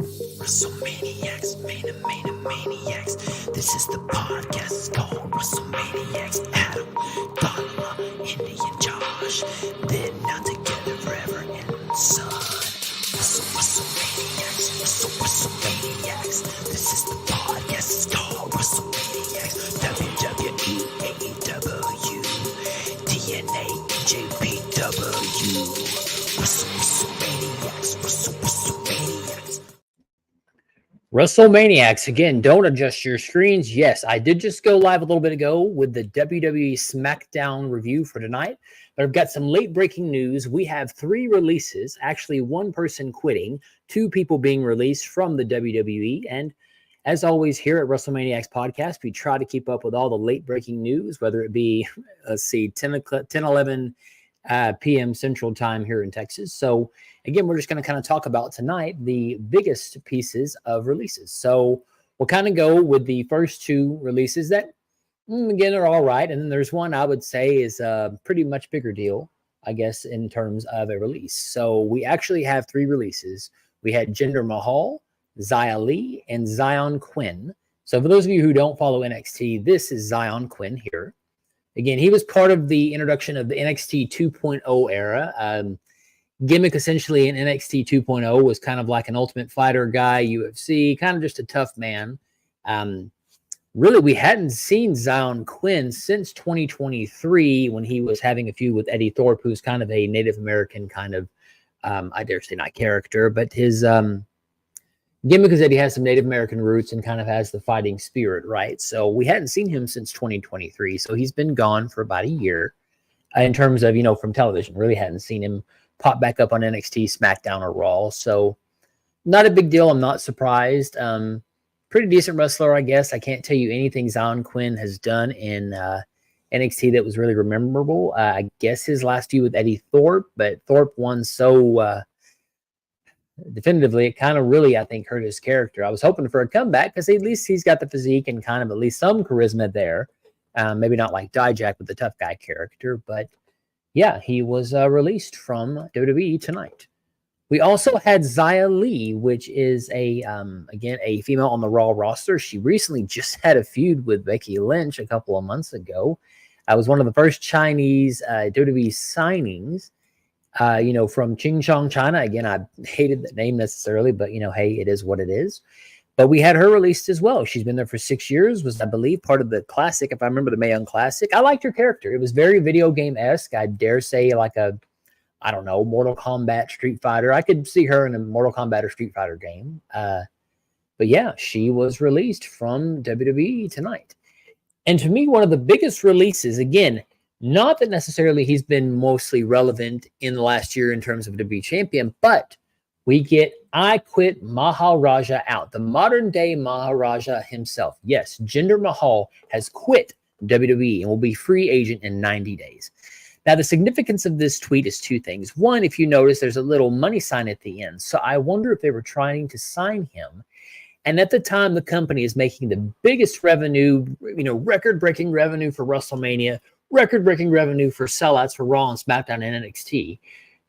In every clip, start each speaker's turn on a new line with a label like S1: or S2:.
S1: WrestleManiacs, Maniacs. This is the podcast. It's called WrestleManiacs. Adam, Donna, Indian Josh. They're not together forever in the sun. WrestleManiacs. This is the podcast. It's called WrestleManiacs. WWE, AEW, TNA, JPW. WrestleManiacs.
S2: WrestleManiacs, again, don't adjust your screens. Yes, I did just go live a little bit ago with the WWE SmackDown review for tonight, but I've got some late breaking news. We have 3 releases, actually 1 person quitting, 2 people being released from the WWE, and as always here at WrestleManiacs Podcast, we try to keep up with all the late breaking news, whether it be, 11 p.m. Central Time here in Texas. So again, we're just going to kind of talk about tonight the biggest pieces of releases. So we'll kind of go with the first 2 releases that, again, are all right. And then there's one I would say is a pretty much bigger deal, I guess, in terms of a release. So we actually have 3 releases. We had Jinder Mahal, Xia Li, and Xyon Quinn. So for those of you who don't follow NXT, this is Xyon Quinn here. Again, he was part of the introduction of the NXT 2.0 era. Gimmick essentially in NXT 2.0 was kind of like an Ultimate Fighter guy, UFC, kind of just a tough man. Really, we hadn't seen Xyon Quinn since 2023 when he was having a feud with Eddie Thorpe, who's kind of a Native American kind of, I dare say not character, but his gimmick is that he has some Native American roots and kind of has the fighting spirit, right? So we hadn't seen him since 2023. So he's been gone for about a year in terms of, from television. Really hadn't seen him pop back up on NXT, SmackDown, or Raw. So not a big deal. I'm not surprised. Pretty decent wrestler, I guess. I can't tell you anything Xyon Quinn has done in NXT that was really memorable. I guess his last feud with Eddie Thorpe, but Thorpe won so definitively, it kind of really, I think, hurt his character. I was hoping for a comeback because at least he's got the physique and kind of at least some charisma there. Maybe not like Dijak with the tough guy character, but yeah, he was released from WWE tonight. We also had Xia Li, which is again, a female on the Raw roster. She recently just had a feud with Becky Lynch a couple of months ago. I was one of the first Chinese WWE signings. From Qingchong, China. Again, I hated the name necessarily, but, hey, it is what it is. But we had her released as well. She's been there for 6 years, was, I believe, part of the Classic, if I remember the Mae Young Classic. I liked her character. It was very video game-esque. I dare say like a, I don't know, Mortal Kombat, Street Fighter. I could see her in a Mortal Kombat or Street Fighter game. But yeah, she was released from WWE tonight. And to me, one of the biggest releases, again, not that necessarily he's been mostly relevant in the last year in terms of WWE champion, but we get I Quit Maharaja out. The modern day Maharaja himself. Yes, Jinder Mahal has quit WWE and will be free agent in 90 days. Now, the significance of this tweet is 2 things. One, if you notice, there's a little money sign at the end. So I wonder if they were trying to sign him. And at the time, the company is making the biggest revenue, record-breaking revenue for WrestleMania, record-breaking revenue for sellouts for Raw and SmackDown and NXT.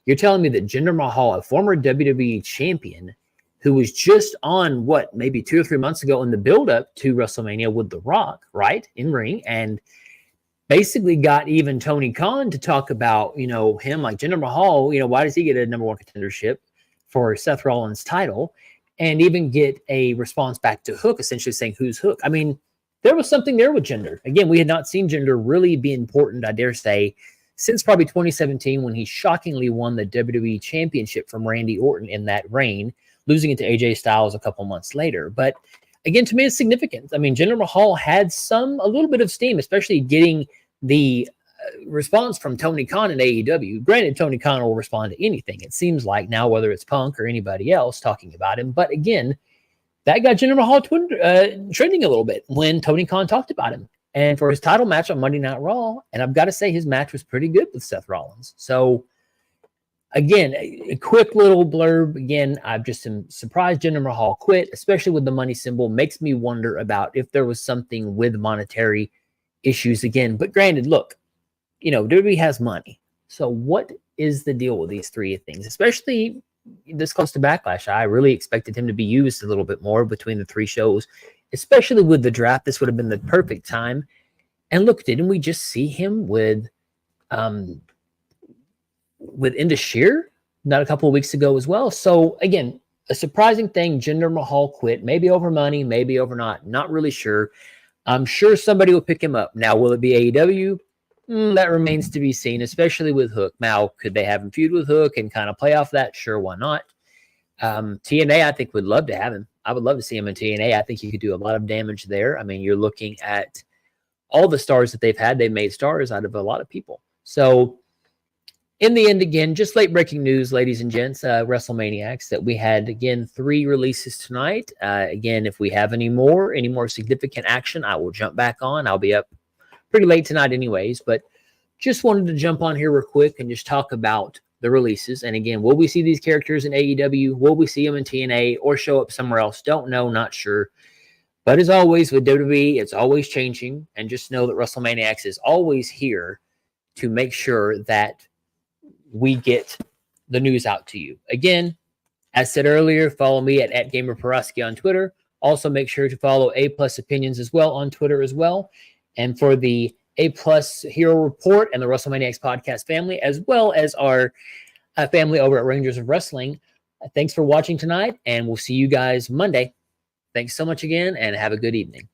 S2: You're telling me that Jinder Mahal, a former WWE champion, who was just on, maybe 2 or 3 months ago in the build-up to WrestleMania with The Rock, right, in ring, and basically got even Tony Khan to talk about, him, like Jinder Mahal, why does he get a number 1 contendership for Seth Rollins' title, and even get a response back to Hook, essentially saying, who's Hook? I mean, there was something there with Jinder. Again, we had not seen Jinder really be important, I dare say, since probably 2017 when he shockingly won the WWE Championship from Randy Orton in that reign, losing it to AJ Styles a couple months later. But again, to me, it's significant. I mean, Jinder Mahal had a little bit of steam, especially getting the response from Tony Khan in AEW. Granted, Tony Khan will respond to anything, it seems like now, whether it's Punk or anybody else talking about him. But again, that got Jinder Mahal trending a little bit when Tony Khan talked about him. And for his title match on Monday Night Raw, and I've got to say his match was pretty good with Seth Rollins. So, again, a quick little blurb. Again, I'm just surprised Jinder Mahal quit, especially with the money symbol. Makes me wonder about if there was something with monetary issues again. But granted, look, WWE has money. So what is the deal with these 3 things? Especially this close to Backlash. I really expected him to be used a little bit more between the 3 shows, especially with the draft. This would have been the perfect time. And look, didn't we just see him with Indashir not a couple of weeks ago as well? So again, a surprising thing, Jinder Mahal quit, maybe over money, maybe over not really sure. I'm sure somebody will pick him up. Now, will it be AEW? That remains to be seen, especially with Hook. Now, could they have him feud with Hook and kind of play off that? Sure, why not? TNA, I think, would love to have him. I would love to see him in TNA. I think he could do a lot of damage there. I mean, you're looking at all the stars that they've had. They've made stars out of a lot of people. So, in the end, again, just late breaking news, ladies and gents, WrestleManiacs, that we had, again, 3 releases tonight. Again, if we have any more significant action, I will jump back on. I'll be up pretty late tonight anyways, but just wanted to jump on here real quick and just talk about the releases. And again, will we see these characters in AEW? Will we see them in TNA or show up somewhere else? Don't know, not sure. But as always with WWE, it's always changing. And just know that WrestleManiacs is always here to make sure that we get the news out to you. Again, as said earlier, follow me at GamerParaski on Twitter. Also, make sure to follow A+ Opinions as well on Twitter as well. And for the A+ Hero Report and the WrestleManiacs podcast family, as well as our family over at Rangers of Wrestling, thanks for watching tonight, and we'll see you guys Monday. Thanks so much again, and have a good evening.